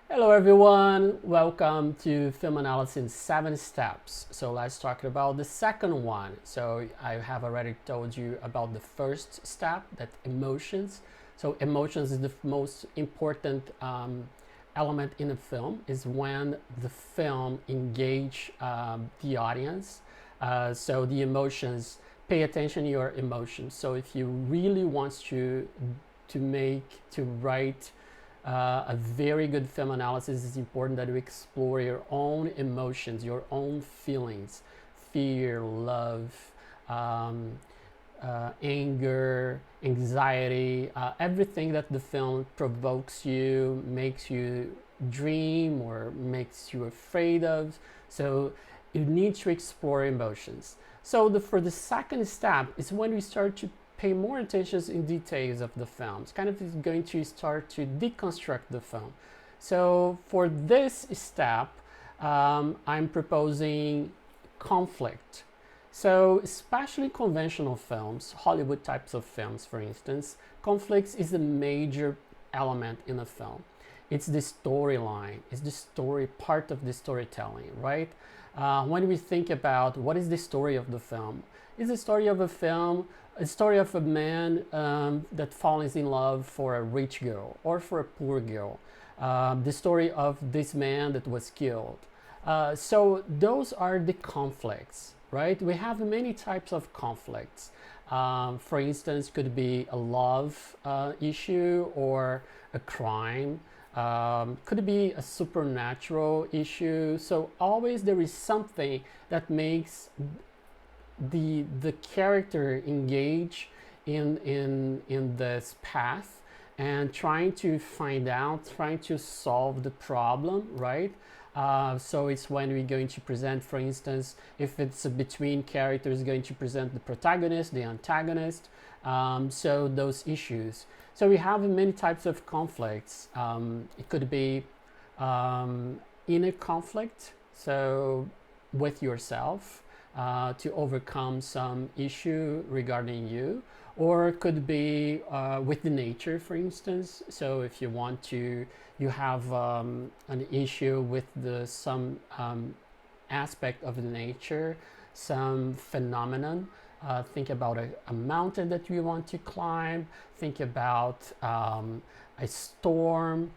Hello everyone, welcome to Film Analysis in 7 Steps. So let's talk about the second one. So I have already told you about the first step, that emotions. So emotions is the most important element in a film, is when the film engage the audience. So the emotions, pay attention to your emotions. So if you really want to write a very good film analysis, it's important that you explore your own emotions, your own feelings, fear, love, um, anger, anxiety, everything that the film provokes you, makes you dream, or makes you afraid of. So you need to explore emotions. So for the second step is when we start to pay more attention in details of the film. It's kind of going to start to deconstruct the film. So for this step, I'm proposing conflict. So especially conventional films, Hollywood types of films, for instance, conflicts is a major element in a film. It's the storyline, it's the story, part of the storytelling, right? When we think about what is the story of the film, it's the story of a film, a story of a man that falls in love for a rich girl or for a poor girl. The story of this man that was killed. So those are the conflicts, right? We have many types of conflicts. For instance, could be a love issue or a crime. Could be a supernatural issue. So always there is something that makes the character engage in this path and trying to find out, trying to solve the problem, right? So it's when we're going to present, for instance, if it's between characters, going to present the protagonist, the antagonist, so those issues. So we have many types of conflicts. It could be inner conflict, so with yourself, to overcome some issue regarding you, or it could be with the nature, for instance. So if you want to, you have an issue with some aspect of the nature, some phenomenon. Think about a mountain that you want to climb. Think about a storm.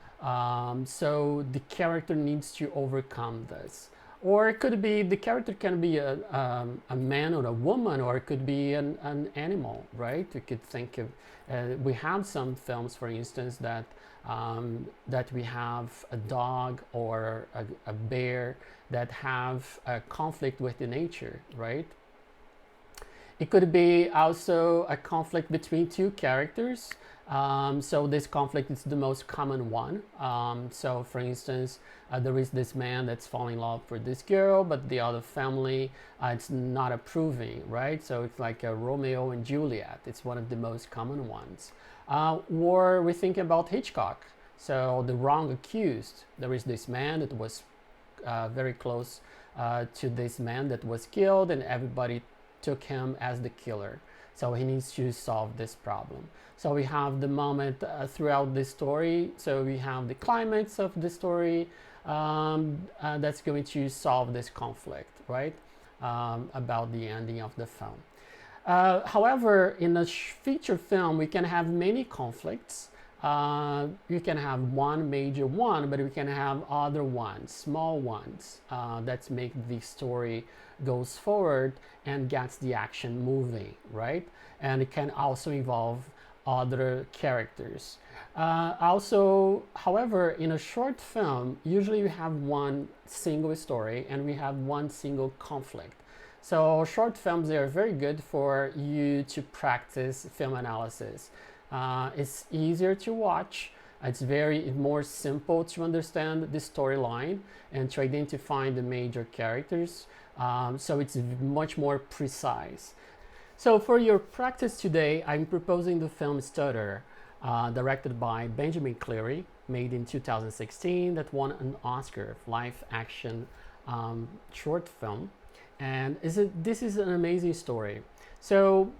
So the character needs to overcome this. Or it could be, the character can be a man or a woman, or it could be an animal, right? You could think of, we have some films, for instance, that we have a dog or a bear that have a conflict with the nature, right? It could be also a conflict between two characters. So this conflict is the most common one. So for instance, there is this man that's falling in love for this girl, but the other family, it's not approving, right? So it's like a Romeo and Juliet. It's one of the most common ones. Or we think about Hitchcock. So the wrong accused. There is this man that was very close to this man that was killed, and everybody took him as the killer. So he needs to solve this problem. So we have the moment throughout the story. So we have the climax of the story that's going to solve this conflict, right? About the ending of the film. However, in a feature film, we can have many conflicts. You can have one major one, but we can have other ones, small ones, that make the story goes forward and gets the action moving, right? And it can also involve other characters. Also, however, in a short film, usually we have one single story and we have one single conflict. So short films, they are very good for you to practice film analysis. It's easier to watch. It's very more simple to understand the storyline and to identify the major characters. So it's much more precise. So for your practice today, I'm proposing the film Stutter, directed by Benjamin Cleary, made in 2016, that won an Oscar for live action short film. And this is an amazing story. So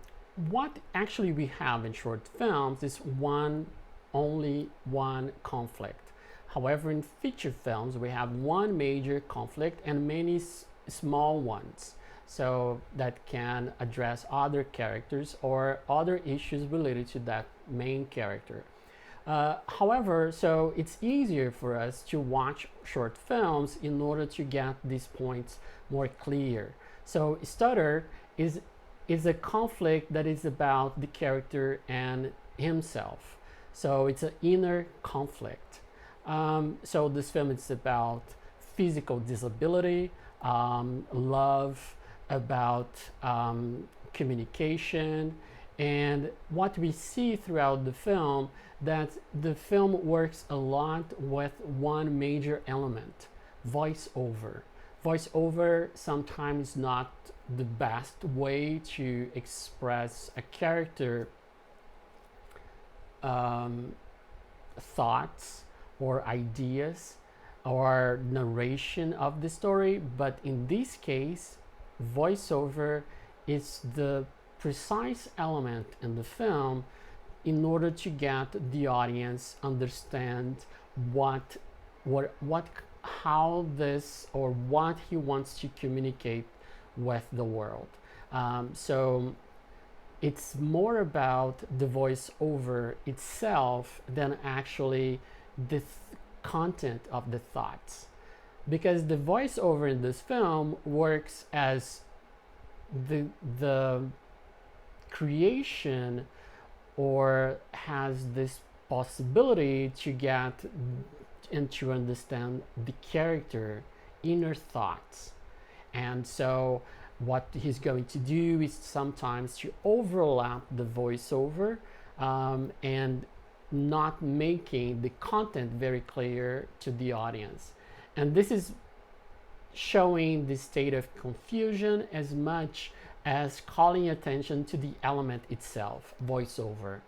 what actually we have in short films is only one conflict. However, in feature films, we have one major conflict and many small ones, so that can address other characters or other issues related to that main character. However, so it's easier for us to watch short films in order to get these points more clear. So stutter is a conflict that is about the character and himself. So it's an inner conflict. So this film is about physical disability, love, about communication, and what we see throughout the film, that the film works a lot with one major element: voiceover. Voiceover sometimes not the best way to express a character thoughts or ideas or narration of the story, but in this case, voiceover is the precise element in the film in order to get the audience understand what how this or what he wants to communicate with the world. So it's more about the voiceover itself than actually the content of the thoughts, because the voiceover in this film works as the creation, or has this possibility to get and to understand the character inner thoughts. And so what he's going to do is sometimes to overlap the voiceover and not making the content very clear to the audience. And this is showing the state of confusion as much as calling attention to the element itself, voiceover.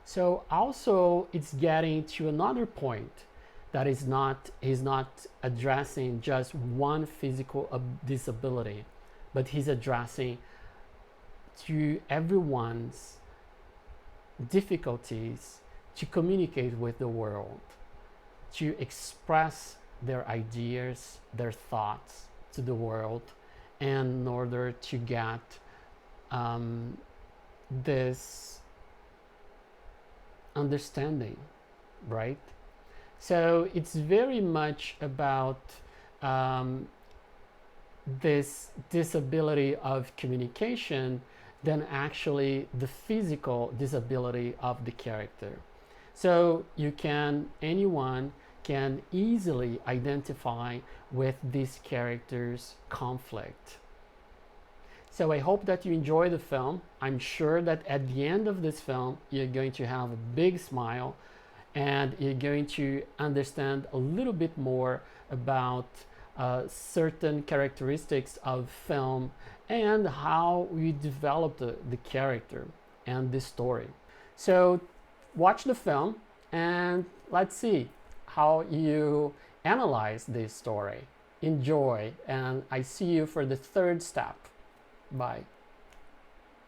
So also it's getting to another point that is not addressing just one physical disability, but he's addressing to everyone's difficulties to communicate with the world, to express their ideas, their thoughts to the world, in order to get this understanding, right? So it's very much about this disability of communication than actually the physical disability of the character. So anyone can easily identify with this character's conflict. So I hope that you enjoy the film. I'm sure that at the end of this film, you're going to have a big smile and you're going to understand a little bit more about certain characteristics of film and how we develop the character and the story. So watch the film and let's see how you analyze this story. Enjoy, and I see you for the third step. Bye.